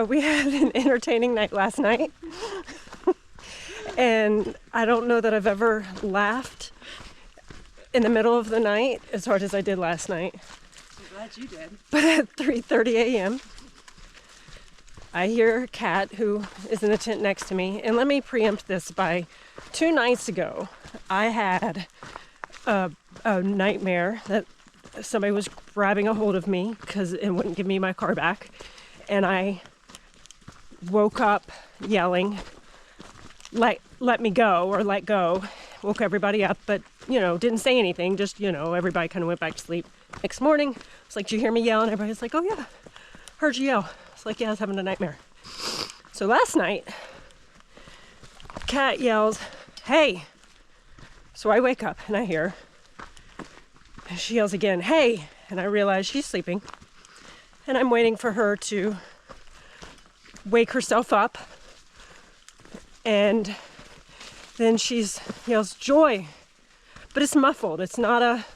We had an entertaining night last night, and I don't know that I've ever laughed in the middle of the night as hard as I did last night. I'm glad you did. But at 3:30 a.m., I hear a cat who is in the tent next to me, and let me preempt this by 2 nights ago, I had a nightmare that somebody was grabbing a hold of me because it wouldn't give me my car back, and I woke up yelling, let me go, or let go. Woke everybody up, but, didn't say anything. Just, everybody kind of went back to sleep. Next morning, it's like, did you hear me yell? And everybody's like, oh yeah, heard you yell. It's like, yeah, I was having a nightmare. So last night, cat yells, hey. So I wake up and I hear, and she yells again, hey. And I realize she's sleeping. And I'm waiting for her to wake herself up, and then she yells joy, but it's muffled. It's not a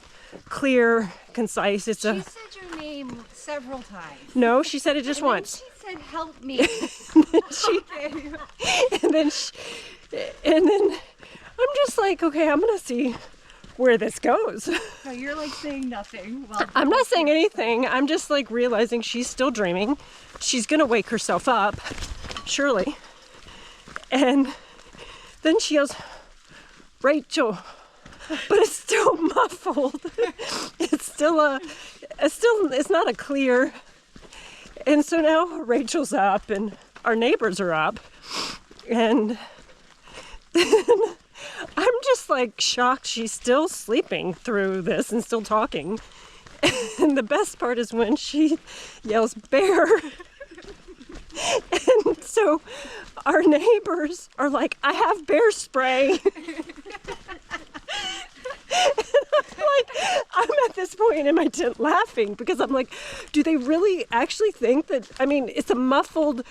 clear, concise. She said your name several times. No, she said it just once. She said help me. and then I'm just like, okay, I'm gonna see where this goes. No, you're like saying nothing. Well, I'm not saying anything. I'm just like realizing she's still dreaming. She's gonna wake herself up, surely. And then she yells, Rachel, but it's still muffled. It's not a clear. And so now Rachel's up and our neighbors are up, and then I'm just like shocked she's still sleeping through this and still talking. And the best part is when she yells bear. And so our neighbors are like, I have bear spray. And I'm at this point in my tent laughing because I'm like, do they really actually think that, it's a muffled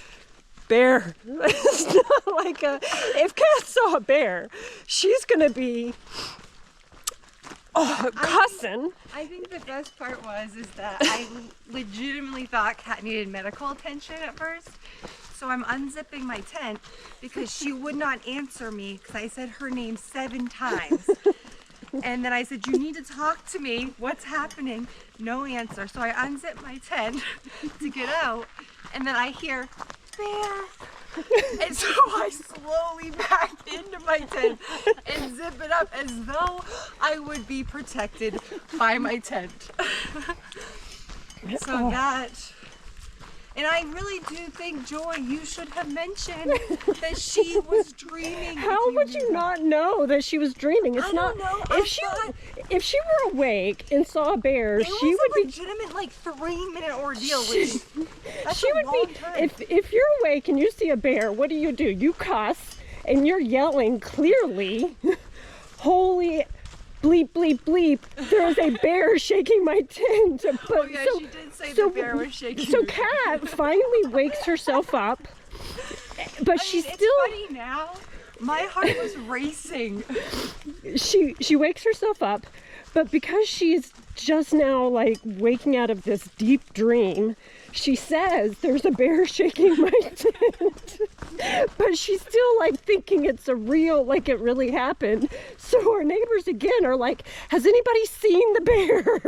bear. It's not like if Kat saw a bear, she's gonna be cussing. I think the best part is that I legitimately thought Kat needed medical attention at first. So I'm unzipping my tent because she would not answer me because I said her name 7 times. And then I said, you need to talk to me. What's happening? No answer. So I unzip my tent to get out, and then I hear bear. And so I slowly back into my tent and zip it up as though I would be protected by my tent. So that, and I really do think, Joy, you should have mentioned that she was dreaming. How would you not know that she was dreaming? It's not. If she were awake and saw a bear, she would be legitimate 3-minute ordeal. She would be. If you're awake and you see a bear, what do? You cuss and you're yelling clearly, holy bleep, bleep, bleep, there is a bear shaking my tent. But, she did say the bear was shaking. So Kat finally wakes herself up, but she's still... It's funny now. My heart was racing. She wakes herself up, but because she's just now waking out of this deep dream, she says there's a bear shaking my tent. But she's still thinking it's a real, it really happened. So our neighbors again are like, has anybody seen the bear?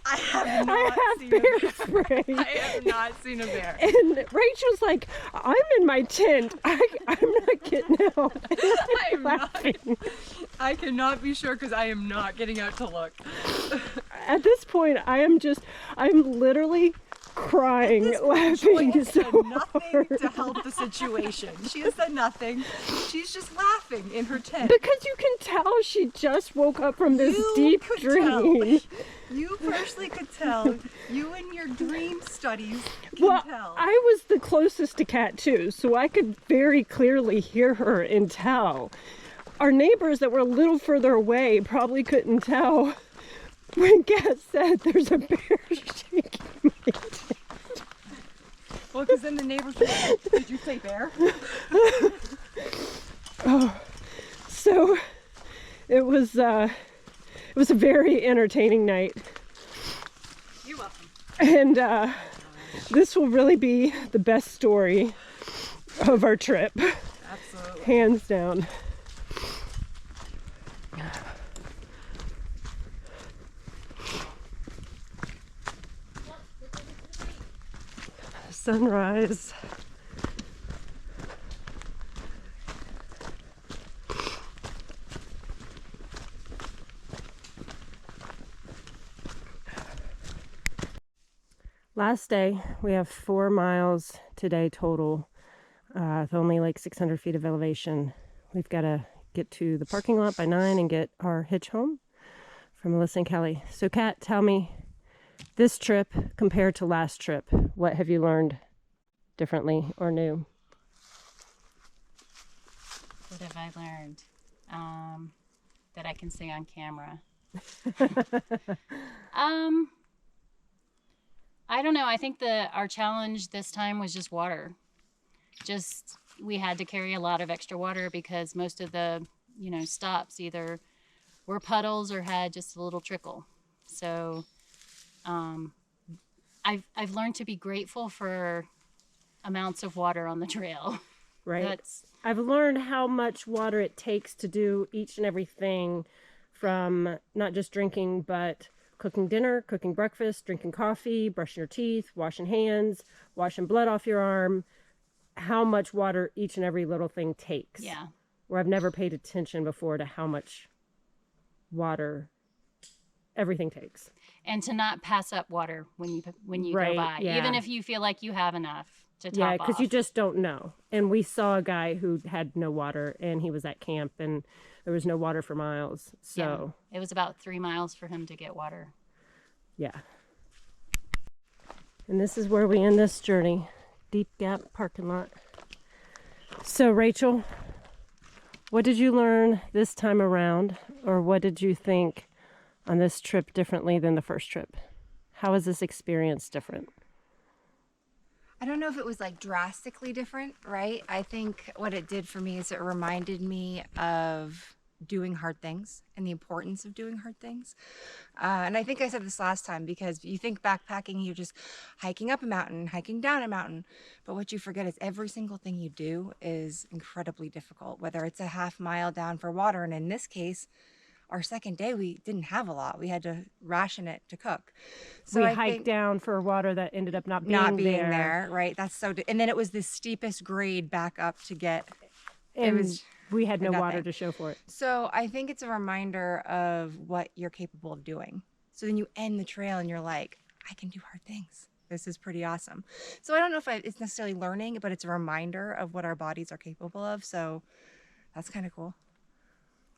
I have not seen bear spray. I have not seen a bear. And Rachel's like, I'm in my tent. I'm not getting out. I'm laughing. I cannot be sure because I am not getting out to look. At this point, I'm literally crying, laughing so nothing hard. to help the situation. She has said nothing. She's just laughing in her tent. Because you can tell she just woke up from this deep dream. You personally could tell. You and your dream studies can tell. I was the closest to Kat too, so I could very clearly hear her and tell. Our neighbors that were a little further away probably couldn't tell when Kat said there's a bear shaking my tent. Well, because then the neighbors were like, did you say bear? So it was a very entertaining night. You're welcome. And This will really be the best story of our trip. Absolutely. Hands down. Sunrise. Last day, we have 4 miles today total, with only like 600 feet of elevation. We've got to get to the parking lot by 9 and get our hitch home from Melissa and Kelly. So Kat, tell me, this trip compared to last trip, what have you learned differently or new? What have I learned? That I can say on camera. I don't know. I think our challenge this time was just water. Just we had to carry a lot of extra water because most of the stops either were puddles or had just a little trickle. So I've learned to be grateful for amounts of water on the trail. Right. I've learned how much water it takes to do each and everything, from not just drinking, but cooking dinner, cooking breakfast, drinking coffee, brushing your teeth, washing hands, washing blood off your arm, how much water each and every little thing takes. Yeah. Where I've never paid attention before to how much water everything takes. And to not pass up water when you Right, go by, yeah. even if you feel like you have enough to top Yeah, because you off. just don't know. And we saw a guy who had no water, and he was at camp, and there was no water for miles. So Yeah. It was about 3 miles for him to get water. yeah. And this is where we end this journey. Deep Gap parking lot. So Rachel, what did you learn this time around, or what did you think on this trip differently than the first trip? How was this experience different? I don't know if it was like drastically different, right? I think what it did for me is it reminded me of doing hard things and the importance of doing hard things. And I think I said this last time, because you think backpacking, you're just hiking up a mountain, hiking down a mountain. But what you forget is every single thing you do is incredibly difficult, whether it's a half mile down for water. And in this case, our second day, we didn't have a lot. We had to ration it to cook. So we I hiked think down for water that ended up not being there, right? That's so. And then it was the steepest grade back up to get. And we had no nothing. water to show for it. So I think it's a reminder of what you're capable of doing. So then you end the trail and you're like, I can do hard things. This is pretty awesome. So I don't know if it's necessarily learning, but it's a reminder of what our bodies are capable of. So that's kind of cool.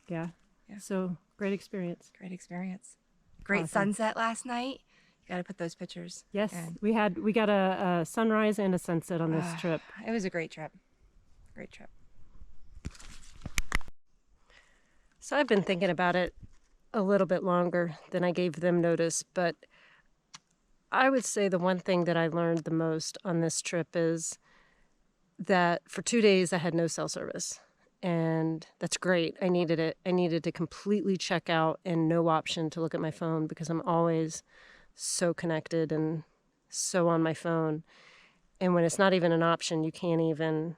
Yeah. Yeah. So great experience. Great experience. Great Awesome. sunset last night. You got to put those pictures. Yes, in. we got a sunrise and a sunset on this trip. It was a great trip. Great trip. So I've been thinking about it a little bit longer than I gave them notice, but I would say the one thing that I learned the most on this trip is that for 2 days I had no cell service. And that's great. I needed it. I needed to completely check out and no option to look at my phone, because I'm always so connected and so on my phone. And when it's not even an option, you can't even,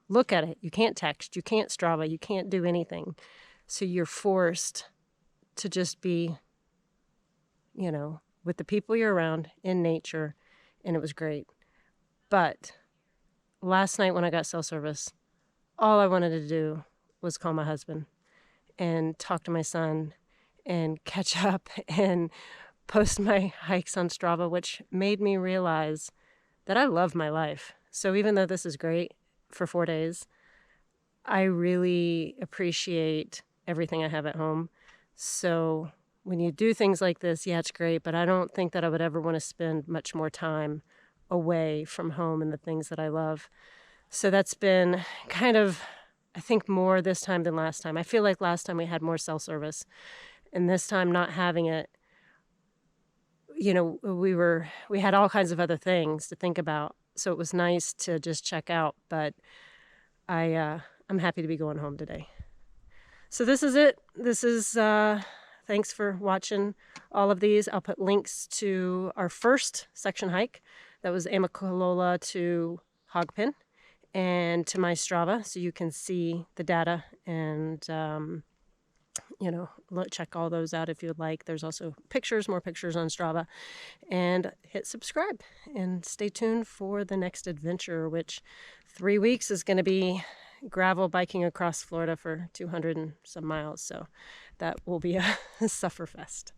look at it. You can't text, you can't Strava, you can't do anything. So you're forced to just be, with the people you're around in nature. And it was great. But last night when I got cell service, all I wanted to do was call my husband and talk to my son and catch up and post my hikes on Strava, which made me realize that I love my life. So even though this is great for 4 days, I really appreciate everything I have at home. So when you do things like this, yeah, it's great, but I don't think that I would ever want to spend much more time away from home and the things that I love. So that's been kind of, I think, more this time than last time. I feel like last time we had more cell service, and this time not having it, we had all kinds of other things to think about. So it was nice to just check out, but I'm happy to be going home today. So this is it. This is thanks for watching all of these. I'll put links to our first section hike. That was Amicalola to Hogpen, and to my Strava, so you can see the data and check all those out if you'd like. There's also more pictures on Strava. And hit subscribe and stay tuned for the next adventure, which 3 weeks is going to be gravel biking across Florida for 200 and some miles. So that will be a sufferfest.